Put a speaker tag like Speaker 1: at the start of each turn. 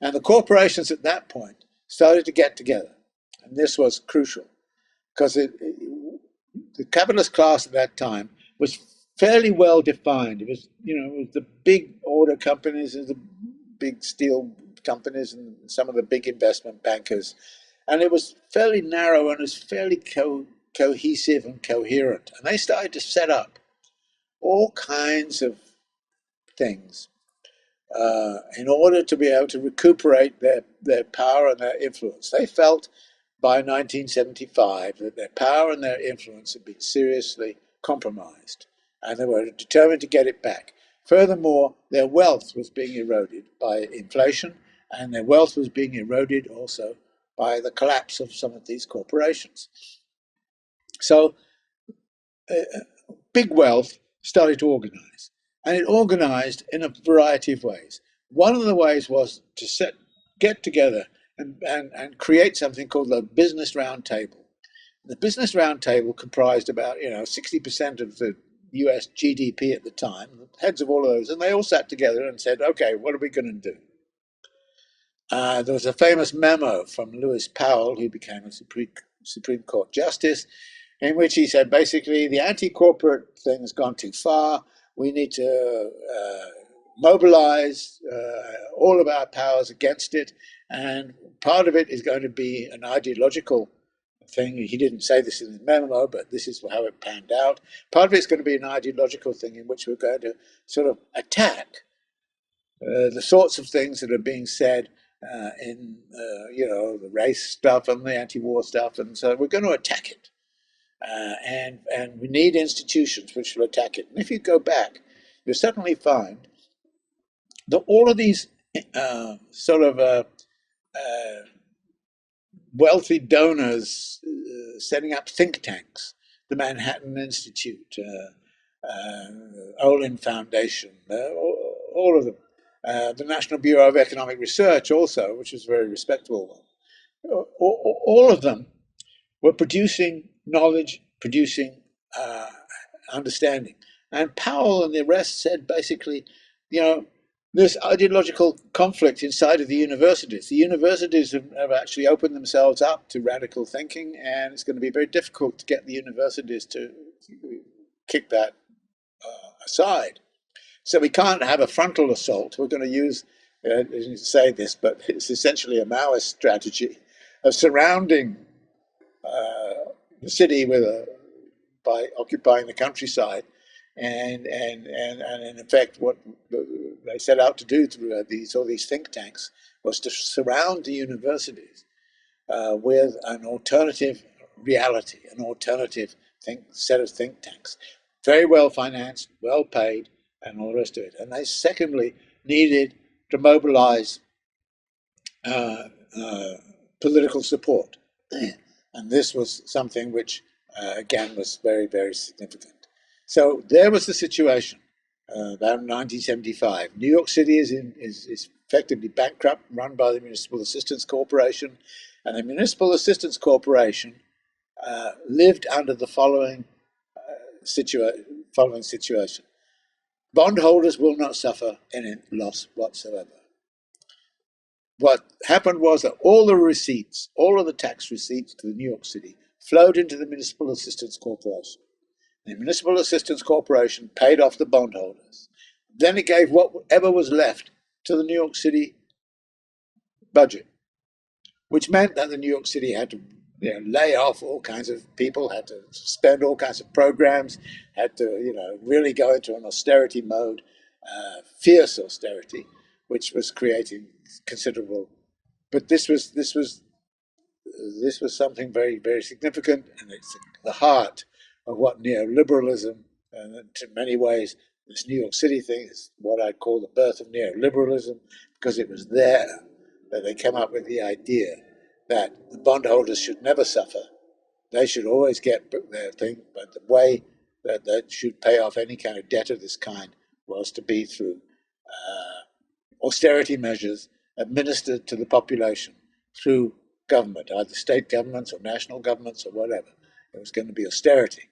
Speaker 1: And the corporations at that point started to get together. And this was crucial because the capitalist class at that time was fairly well defined. It was, it was the big order companies and the big steel companies and some of the big investment bankers. And it was fairly narrow and it was fairly cohesive and coherent. And they started to set up all kinds of things in order to be able to recuperate their power and their influence. They felt by 1975 that their power and their influence had been seriously compromised, and they were determined to get it back. Furthermore, their wealth was being eroded by inflation, and their wealth was being eroded also by the collapse of some of these corporations. So big wealth started to organize, and it organized in a variety of ways. One of the ways was to get together and create something called the Business Roundtable. The Business Roundtable comprised about 60% of the US GDP at the time, the heads of all of those, and they all sat together and said, okay, what are we going to do? There was a famous memo from Lewis Powell, who became a Supreme Court Justice, in which he said basically the anti-corporate thing has gone too far. We need to mobilize all of our powers against it, and part of it is going to be an ideological thing. He didn't say this in the memo, but this is how it panned out. Part of it's going to be an ideological thing in which we're going to sort of attack the sorts of things that are being said in the race stuff and the anti-war stuff, and so we're going to attack it. And we need institutions which will attack it. And if you go back, you'll suddenly find that all of these wealthy donors setting up think tanks, the Manhattan Institute, Olin Foundation, all of them, the National Bureau of Economic Research also, which is a very respectable one, all of them were producing knowledge, producing understanding. And Powell and the rest said basically, this ideological conflict inside of the universities. The universities have actually opened themselves up to radical thinking, and it's going to be very difficult to get the universities to kick that aside. So we can't have a frontal assault. We're going to use, I didn't say this, but it's essentially a Maoist strategy of surrounding the city by occupying the countryside, and in effect, what they set out to do through all these think tanks was to surround the universities with an alternative reality, an alternative set of think tanks, very well financed, well paid, and all the rest of it. And they secondly needed to mobilize political support. And this was something which, again, was very, very significant. So there was the situation about 1975. New York City is effectively bankrupt, run by the Municipal Assistance Corporation. And the Municipal Assistance Corporation lived under the following situation. Bondholders will not suffer any loss whatsoever. What happened was that all the receipts, all of the tax receipts to the New York City flowed into the Municipal Assistance Corporation. The Municipal Assistance Corporation paid off the bondholders. Then it gave whatever was left to the New York City budget, which meant that the New York City had to lay off all kinds of people, had to suspend all kinds of programs, had to really go into an austerity mode, fierce austerity, which was creating considerable. But this was something very, very significant, and it's the heart of what neoliberalism, and in many ways, this New York City thing is what I'd call the birth of neoliberalism, because it was there that they came up with the idea that the bondholders should never suffer. They should always get their thing, but the way that they should pay off any kind of debt of this kind was to be through austerity measures administered to the population through government, either state governments or national governments or whatever. It was going to be austerity.